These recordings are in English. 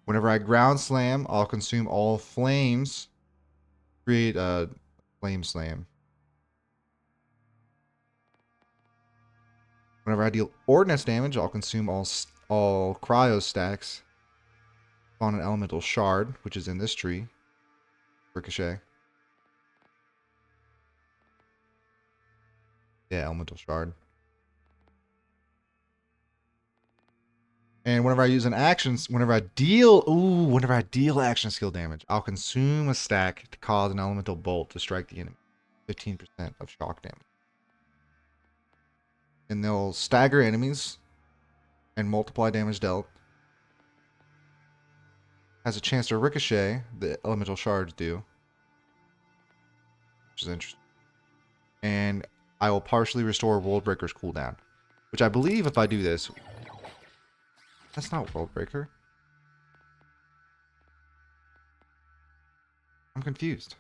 Whenever I ground slam, I'll consume all flames. Create a flame slam. Whenever I deal ordnance damage, I'll consume all cryo stacks. Spawn an elemental shard, which is in this tree. Ricochet. Yeah, elemental shard. And whenever I use an action, whenever I deal action skill damage, I'll consume a stack to cause an elemental bolt to strike the enemy. 15% of shock damage. And they'll stagger enemies and multiply damage dealt. Has a chance to ricochet, the elemental shards do. Which is interesting. And I will partially restore World Breaker's cooldown. Which I believe if I do this... That's not World Breaker. I'm confused.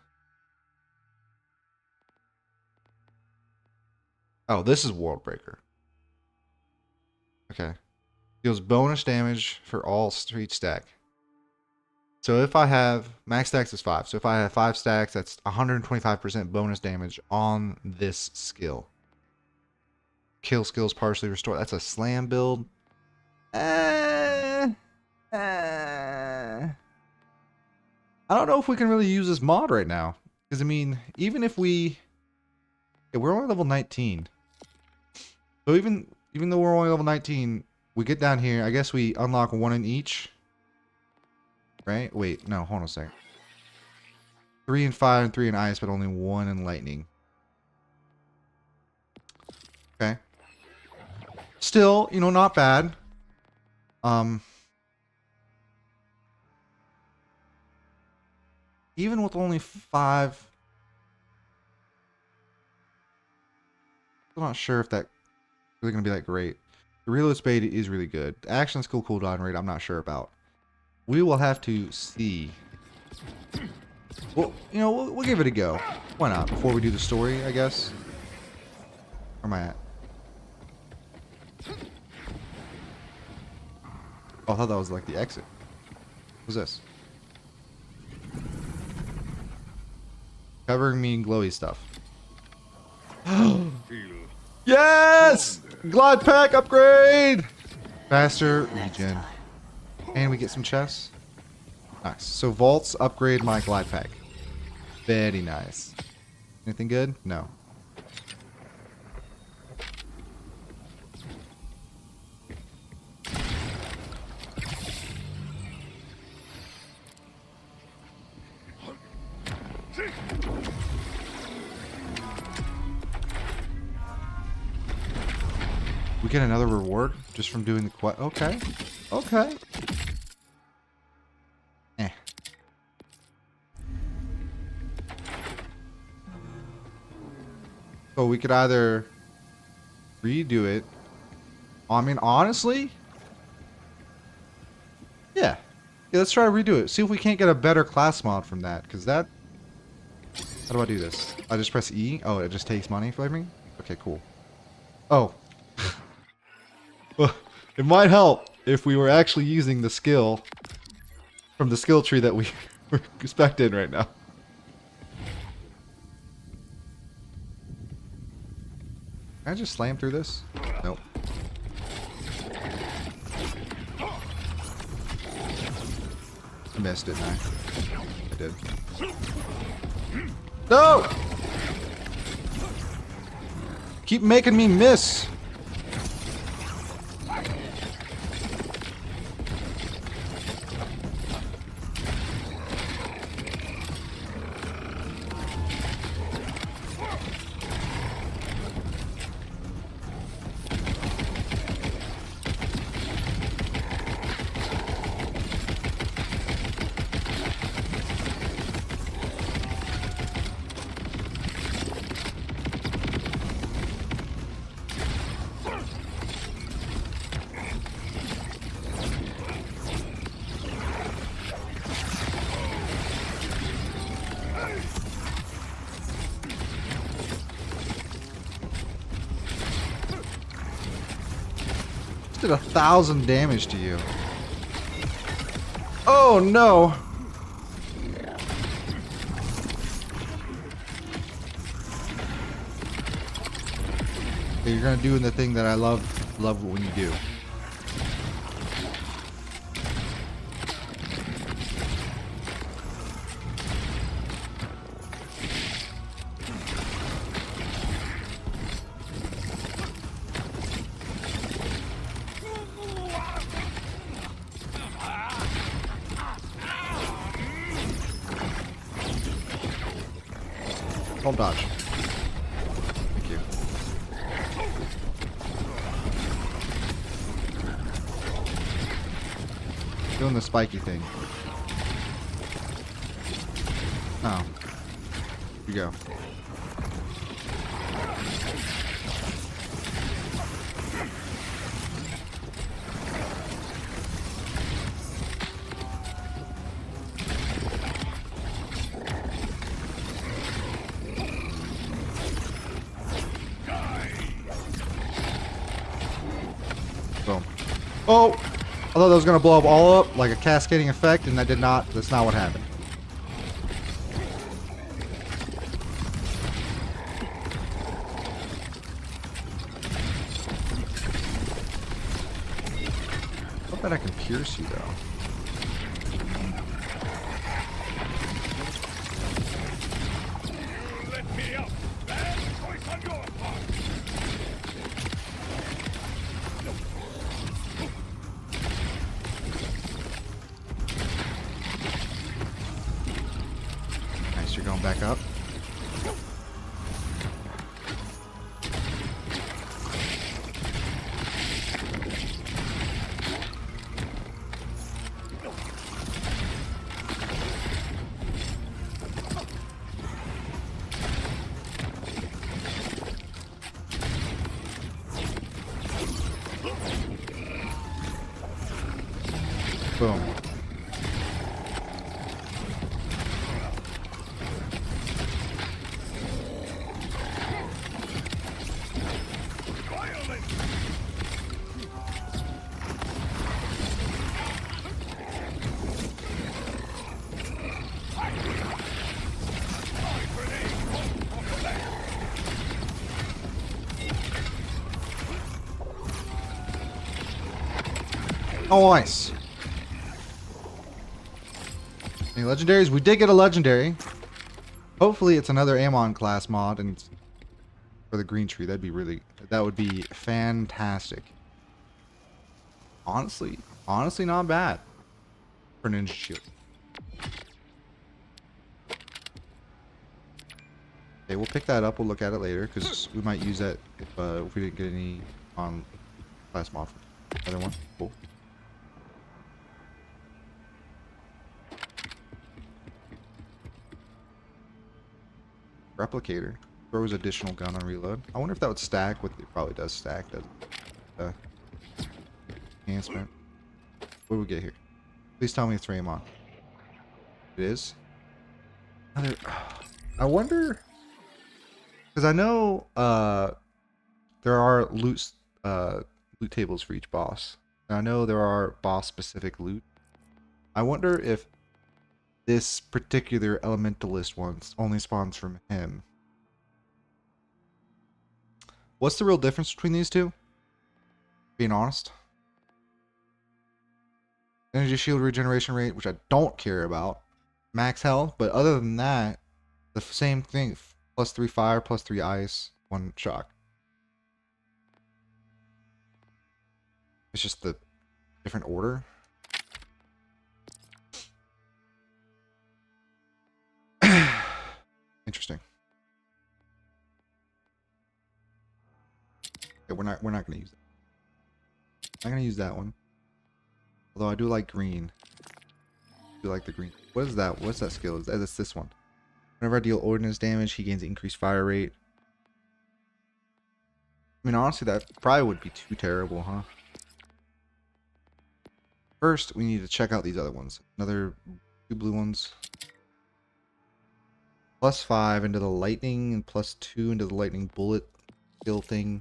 Oh, this is World Breaker. Okay. Deals bonus damage for all street stack. So if I have... Max stacks is 5. So if I have 5 stacks, that's 125% bonus damage on this skill. Kill skills partially restored. That's a slam build. I don't know if we can really use this mod right now. Because, I mean, even if we... Yeah, we're only level 19. So even though we're only level 19, we get down here. I guess we unlock one in each. Right? Wait, no, hold on a second. 3 and 5 and 3 in ice, but only 1 in lightning. Okay. Still, you know, not bad. Even with only 5... I'm not sure if that's really going to be that great. The reload spade is really good. The action skill cooldown rate, I'm not sure about. We will have to see. Well, you know, we'll give it a go. Why not? Before we do the story, I guess. Where am I at? Oh, I thought that was like the exit. What's this? Covering me in glowy stuff. Yes! Glide pack upgrade! Faster regen. And we get some chests. Nice. So vaults upgrade my glide pack. Very nice. Anything good? No. We get another reward just from doing the quest. Okay. Okay. Eh. So we could either redo it. I mean, honestly. Yeah. Let's try to redo it. See if we can't get a better class mod from that. Because that... How do I do this? I just press E? Oh, it just takes money for me? Okay, cool. Oh. Well, it might help if we were actually using the skill from the skill tree that we were expecting right now. Can I just slam through this? Nope. I missed, didn't I? I did. No! Keep making me miss! Did 1,000 damage to you. Oh no! Okay, you're gonna do the thing that I love when you do. Don't dodge. Thank you. Doing the spiky thing. Oh. Here you go. Boom. Oh! I thought that was gonna blow up all up like a cascading effect, and that did not. That's not what happened. I bet I can pierce you though. Nice, you're going back up. Boom. Oh, nice. Any legendaries? We did get a legendary. Hopefully it's another Amon class mod and it's for the green tree. That would be fantastic. Honestly not bad for Ninja Shield. Okay, we'll pick that up. We'll look at it later because we might use that if we didn't get any on class mod. Other one. Cool. Replicator. Throws additional gun on reload. I wonder if that would stack with it. Probably does stack, doesn't it? Enhancement. What do we get here? Please tell me it's Raymond. It is? I wonder, because I know there are loot tables for each boss. And I know there are boss specific loot. I wonder if this particular elementalist one only spawns from him. What's the real difference between these two? Being honest. Energy shield regeneration rate, which I don't care about. Max health, but other than that, the same thing. Plus 3 fire, plus 3 ice, 1 shock. It's just the different order. Interesting. Okay, we're not gonna use it. I'm gonna use that one. Although I do like green. I do like the green. What is that? What's that skill? That's this one. Whenever I deal ordnance damage, he gains increased fire rate. I mean, honestly, that probably would be too terrible, huh? First, we need to check out these other ones. Another 2 blue ones. Plus 5 into the lightning and plus 2 into the lightning bullet skill thing.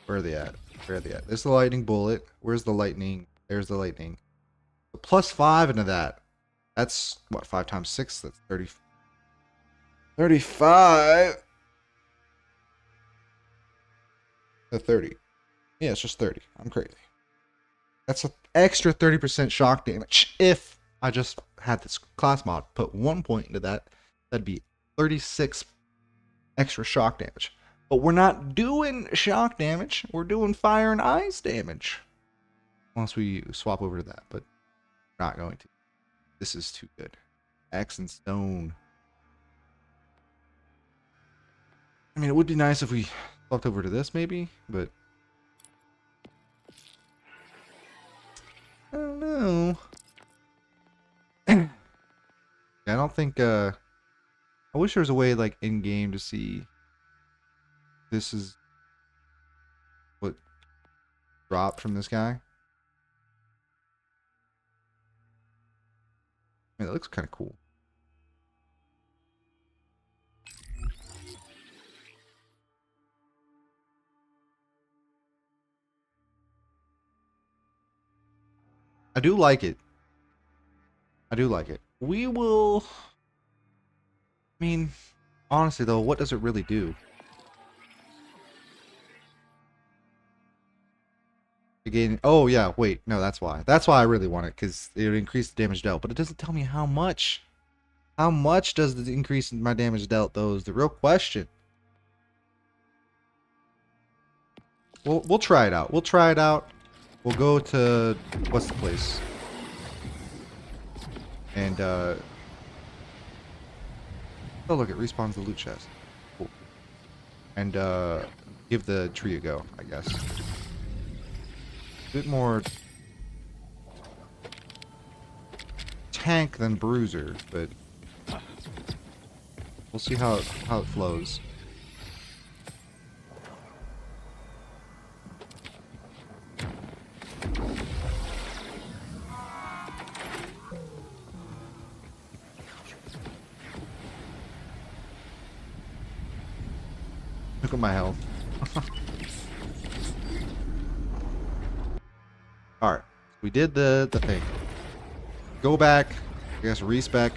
Where are they at? Where are they at? There's the lightning bullet. Where's the lightning? There's the lightning. Plus 5 into that. That's what, 5 times 6? That's 30. 35. 30. Yeah, it's just 30. I'm crazy. That's an extra 30% shock damage. If I just had this class mod, put 1 point into that, that'd be 36 extra shock damage. But we're not doing shock damage. We're doing fire and ice damage. Once we swap over to that, but we're not going to. This is too good. Axe and stone. I mean, it would be nice if we swapped over to this, maybe, but I don't know. I don't think. I wish there was a way, like, in game to see. This is what dropped from this guy. I mean, it looks kind of cool. I do like it. I do like it. We will. I mean, honestly though, what does it really do? Again, oh yeah, wait, no, that's why. That's why I really want it, because it would increase the damage dealt, but it doesn't tell me how much. How much does the increase in my damage dealt, though, is the real question. We'll try it out. We'll try it out. We'll go to what's the place? And oh look, it respawns the loot chest. Cool. And give the tree a go, I guess. A bit more tank than bruiser, but we'll see how it flows. Look at my health. Alright. We did the thing. Go back. I guess respec.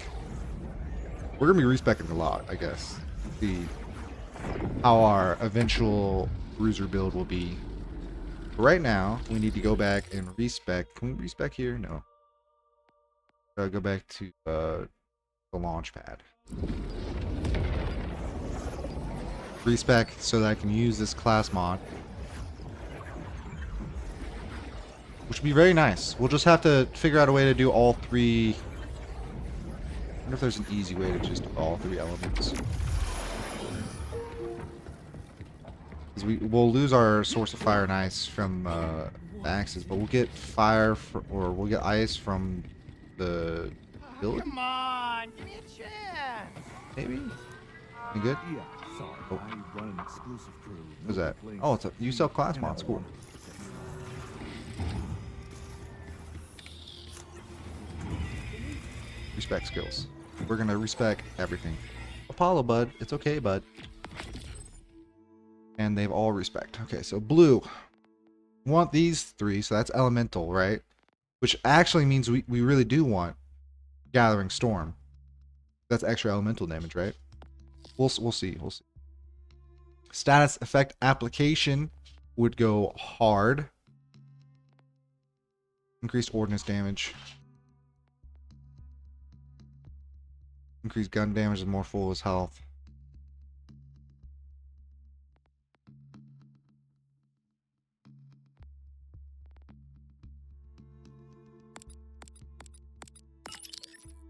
We're gonna be respecing a lot, I guess. See how our eventual bruiser build will be. But right now, we need to go back and respec. Can we respec here? No. Go back to the launch pad. Respec so that I can use this class mod. Which would be very nice. We'll just have to figure out a way to do all three. I wonder if there's an easy way to just do all three elements. Because we'll lose our source of fire and ice from the axes, but we'll get fire or we'll get ice from the ability. Come on, give me a chance. Maybe? You good? Yeah, sorry. Oh. I run an exclusive crew. What's that? Oh, it's a you sell class mods. Cool. Respect skills. We're gonna respect everything. Apollo, bud. It's okay, bud. And they've all respect. Okay, so blue. We want these three, so that's elemental, right? Which actually means we really do want Gathering Storm. That's extra elemental damage, right? We'll see. We'll see. Status effect application would go hard. Increased ordnance damage. Increased gun damage and more full his health.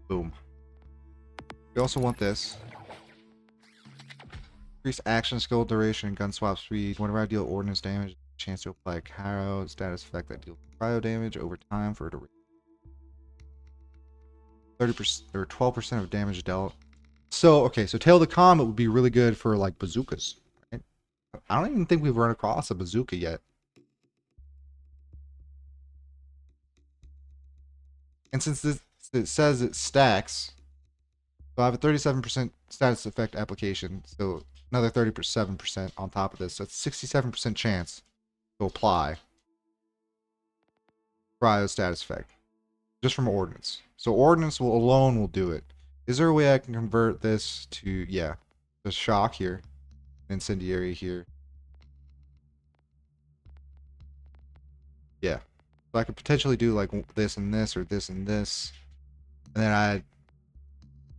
Boom. We also want this. Increase action skill duration and gun swap speed. Whenever I deal ordnance damage, chance to apply a Caro status effect that deals cryo damage over time for a duration. 30% or 12% of damage dealt. So okay, so Tail of the Comet would be really good for like bazookas. Right? I don't even think we've run across a bazooka yet. And since it says it stacks, so I have a 37% status effect application, so another 37% on top of this. So it's 67% chance to apply cryo status effect. just from ordnance. So ordnance alone will do it. Is there a way I can convert this to, yeah, the shock here, incendiary here? Yeah. So I could potentially do like this and this or this and this, and then I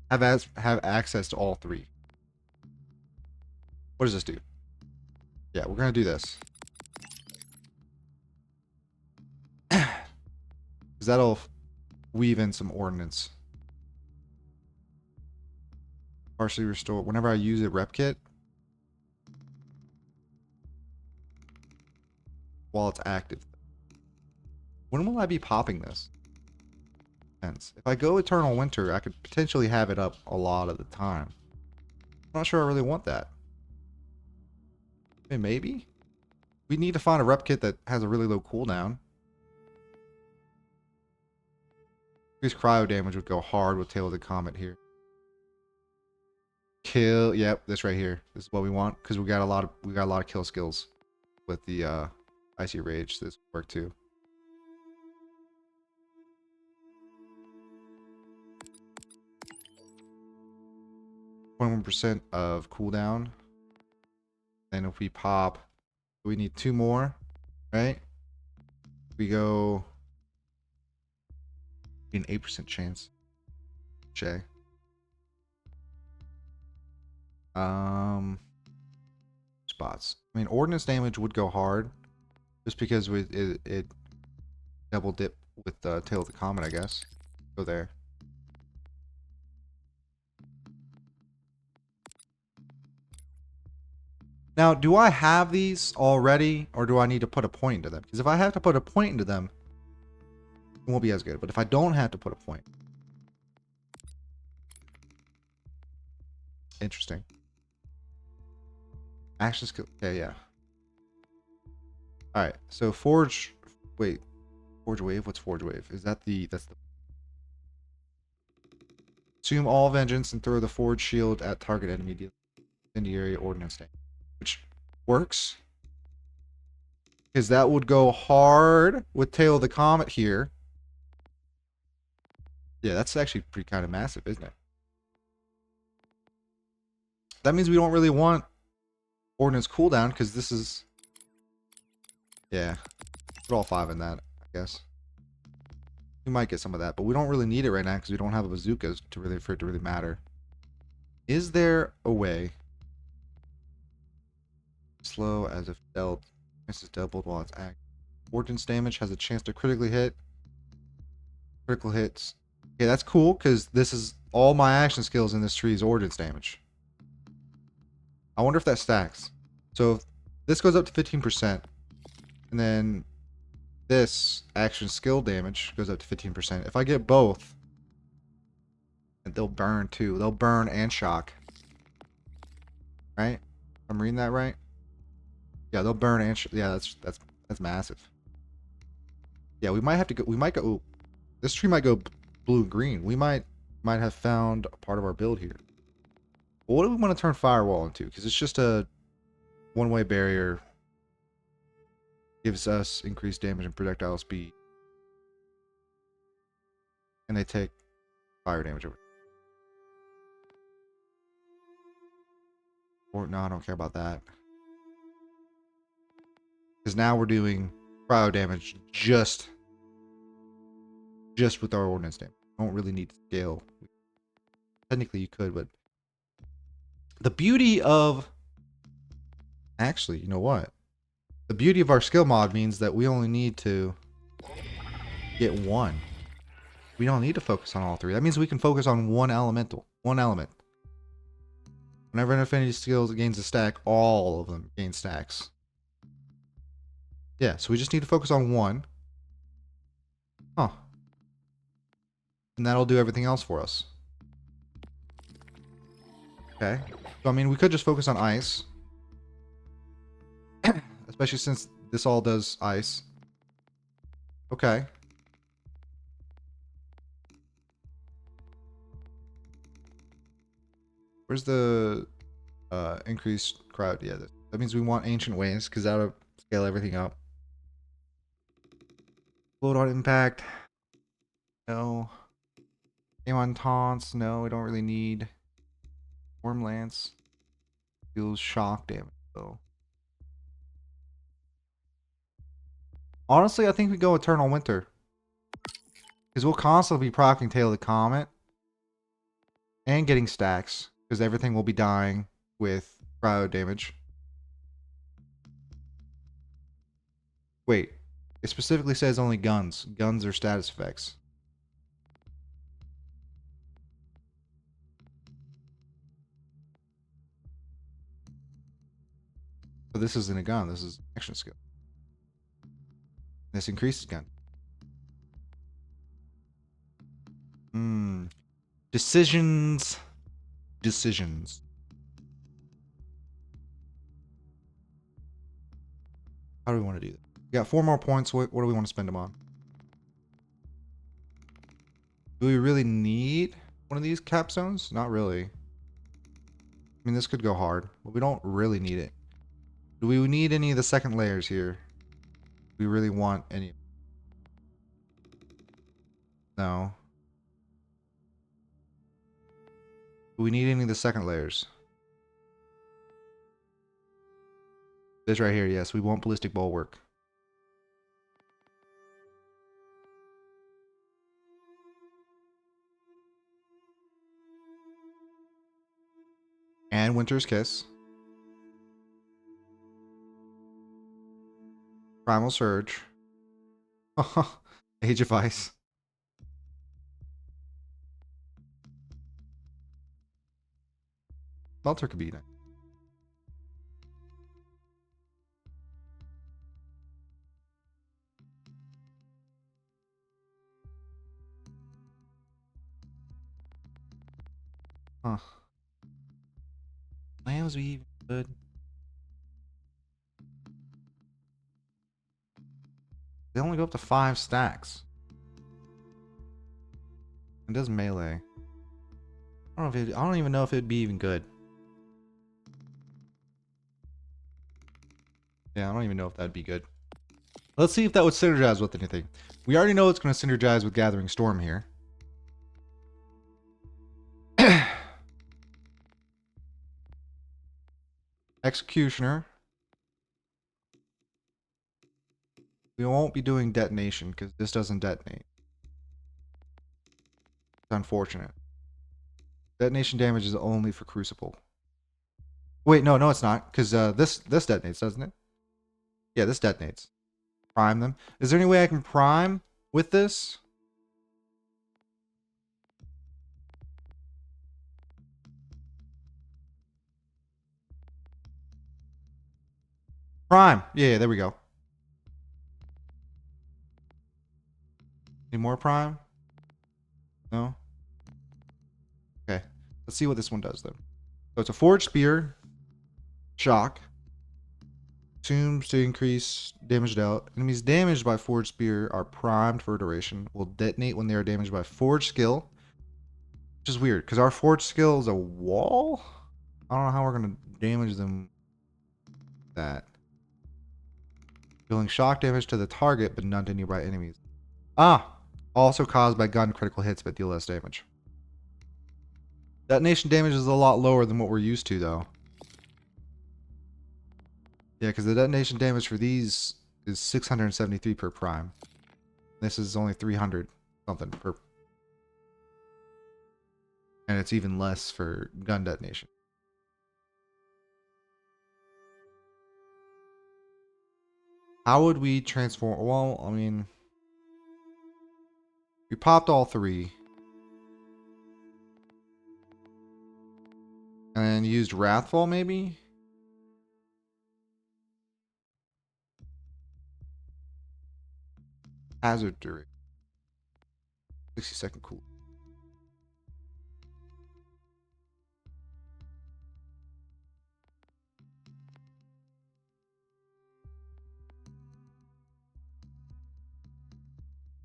have access to all three. What does this do? Yeah, we're gonna do this. Because that'll weave in some ordnance. Partially restore. Whenever I use a rep kit, while it's active. When will I be popping this? If I go Eternal Winter, I could potentially have it up a lot of the time. I'm not sure I really want that. I mean, maybe? We need to find a rep kit that has a really low cooldown. Increased cryo damage would go hard with Tail of the Comet here. Kill, yep, this right here. This is what we want because we got a lot of kill skills with the Icy Rage. This would work too. %of cooldown. Then if we pop, we need 2 more, right? We go an 8% chance. Jay. Spots. I mean, ordnance damage would go hard, just because it double dip with the Tail of the Comet, I guess. Go there. Now, do I have these already, or do I need to put a point into them? Because if I have to put a point into them, it won't be as good. But if I don't have to put a point, interesting. Action skill. Okay, yeah. All right. So Forge. Wait. Forge Wave. What's Forge Wave? Is that the? That's the. Assume all vengeance and throw the Forge Shield at target enemy. Incendiary ordnance tank, which works because that would go hard with Tail of the Comet here. Yeah, that's actually pretty kind of massive, isn't it? That means we don't really want ordnance cooldown because this is, yeah, put all 5 in that, I guess. We might get some of that, but we don't really need it right now because we don't have a bazooka for it to really matter. Is there a way? Slow as if dealt. This is doubled while it's active. Ordnance damage has a chance to critically hit. Critical hits. Okay, that's cool because this is all my action skills in this tree is ordnance damage. I wonder if that stacks. So if this goes up to 15%, and then this action skill damage goes up to 15%. If I get both, they'll burn too. They'll burn and shock. Right? I'm reading that right? Yeah, they'll burn and yeah, that's massive. Yeah, we might have to go. We might go. Ooh, this tree might go blue green. We might have found a part of our build here. Well, what do we want to turn firewall into? Because it's just a one-way barrier. Gives us increased damage and projectile speed. And they take fire damage over. Or no, I don't care about that. Because now we're doing cryo damage just with our ordnance damage. Don't really need to scale. Technically you could, but the beauty of, actually, you know what? The beauty of our skill mod means that we only need to get 1. We don't need to focus on all 3. That means we can focus on one elemental. One element. Whenever an affinity skill gains a stack, all of them gain stacks. Yeah, so we just need to focus on 1. Huh. And that'll do everything else for us. Okay. So, I mean, we could just focus on ice. Especially since this all does ice. Okay. Where's the increased crowd? Yeah, that means we want ancient ways because that'll scale everything up. Float on impact. No. Amon taunts. No, we don't really need. Storm Lance. Deals shock damage, though. Honestly, I think we go Eternal Winter. Because we'll constantly be proccing Tail of the Comet. And getting stacks. Because everything will be dying with cryo damage. Wait. It specifically says only guns. Guns are status effects. But this isn't a gun. This is an action skill. This increases gun. Decisions. Decisions. How do we want to do that? We got 4 more points. What do we want to spend them on? Do we really need one of these capstones? Not really. I mean, this could go hard, but we don't really need it. Do we need any of the second layers here? Do we really want any? No. Do we need any of the second layers? This right here, yes. We want ballistic bulwark. And Winter's Kiss. Primal Surge. Age of Ice. Melter could be nice. Huh. Lambs be even good. They only go up to 5 stacks. It does melee. I don't even know if it'd be even good. Yeah, I don't even know if that'd be good. Let's see if that would synergize with anything. We already know it's going to synergize with Gathering Storm here. Executioner. We won't be doing detonation because this doesn't detonate. It's unfortunate. Detonation damage is only for Crucible. Wait, no, it's not. Because this detonates, doesn't it? Yeah, this detonates. Prime them. Is there any way I can prime with this? Prime. Yeah, there we go. Any more prime? No? Okay. Let's see what this one does, though. So it's a Forged Spear. Shock. Tombs to increase damage dealt. Enemies damaged by Forged Spear are primed for a duration. Will detonate when they are damaged by Forged Skill. Which is weird, because our Forged Skill is a wall? I don't know how we're going to damage them with that. Dealing shock damage to the target, but none to nearby enemies. Ah! Also caused by gun critical hits, but deal less damage. Detonation damage is a lot lower than what we're used to, though. Yeah, because the detonation damage for these is 673 per prime. This is only 300 something per. And it's even less for gun detonation. How would we transform? Well, I mean, we popped all 3. And then used Wrathfall, maybe? Hazard duration. 60-second cool.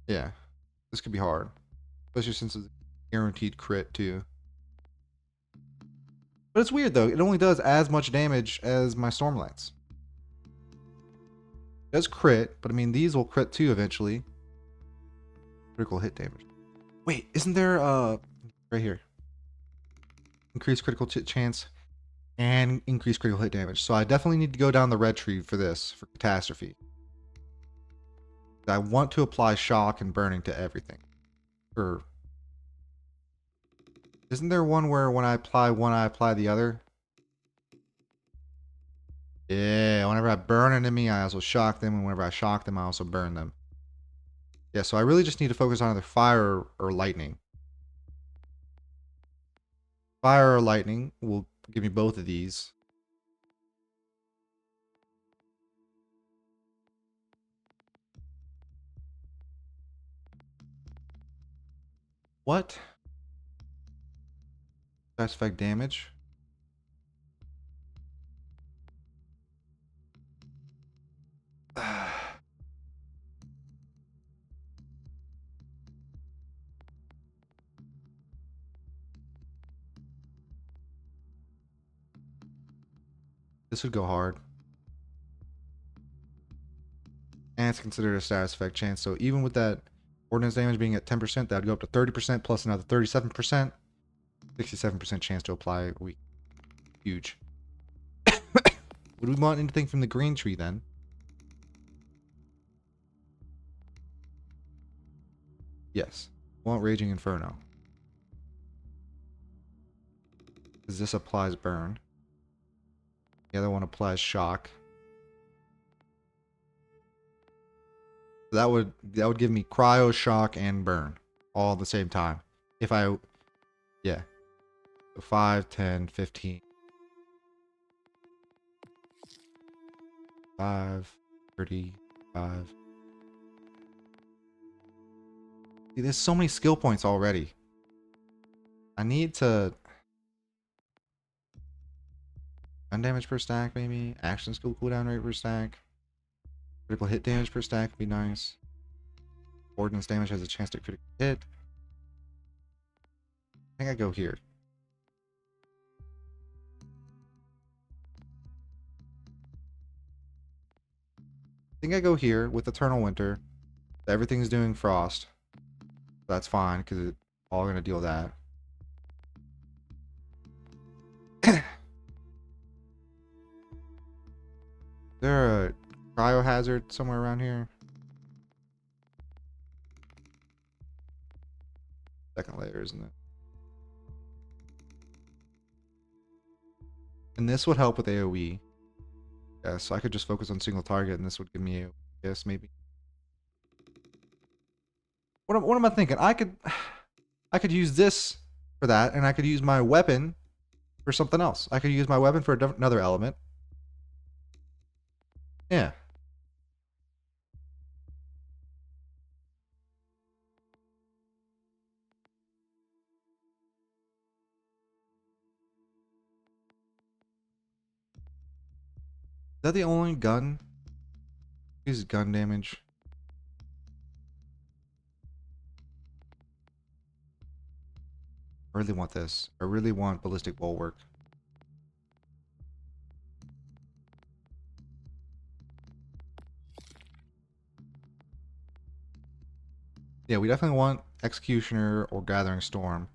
Yeah. This could be hard. Especially since it's guaranteed crit, too. But it's weird, though. It only does as much damage as my Stormlance. It does crit, but I mean, these will crit, too, eventually. Critical hit damage. Wait, isn't there right here? Increased critical chance and increased critical hit damage. So I definitely need to go down the red tree for this, for catastrophe. I want to apply shock and burning to everything. Or isn't there one where when I apply one, I apply the other? Yeah, whenever I burn an enemy, I also shock them, and whenever I shock them, I also burn them. Yeah, so I really just need to focus on either fire or lightning. Fire or lightning will give me both of these. What? Status effect damage? This would go hard. And it's considered a status effect chance, so even with that ordnance damage being at 10%, that would go up to 30% plus another 37%. 67% chance to apply weak. Huge. Would we want anything from the green tree then? Yes. We want Raging Inferno. Because this applies burn. The other one applies shock. That would give me cryo, shock, and burn all at the same time. If I, yeah. So 5, 10, 15. 5, 35. See, there's so many skill points already. I need to... Gun damage per stack, maybe? Action skill cooldown rate per stack. Critical hit damage per stack would be nice. Ordnance damage has a chance to critical hit. I think I go here. I think I go here with Eternal Winter. Everything's doing frost. That's fine, because it's all going to deal that. Is there a cryo hazard somewhere around here? Second layer, isn't it? And this would help with AoE. Yeah, so I could just focus on single target, and this would give me AoE. Yes, maybe. What am I thinking? I could use this for that, and I could use my weapon for something else. I could use my weapon for another element. Yeah. Is that the only gun? Uses gun damage. I really want this. I really want ballistic bulwark. Yeah, we definitely want Executioner or Gathering Storm.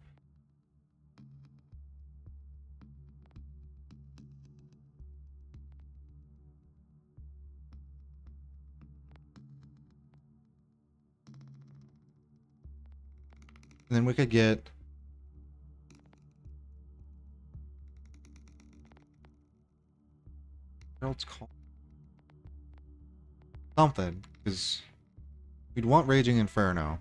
And then we could get what else called something, because we'd want Raging Inferno.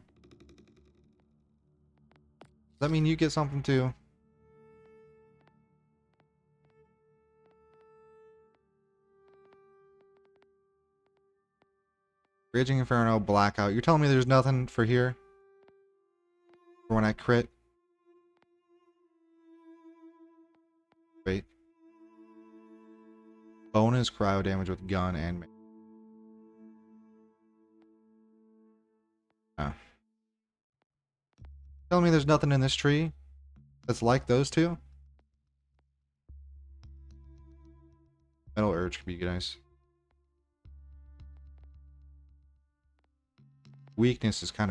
Does that mean you get something too? Raging Inferno, Blackout. You're telling me there's nothing for here? For when I crit? Wait. Bonus cryo damage with gun and... Oh. Telling me there's nothing in this tree that's like those two? Metal Urge could be nice. Weakness is kind of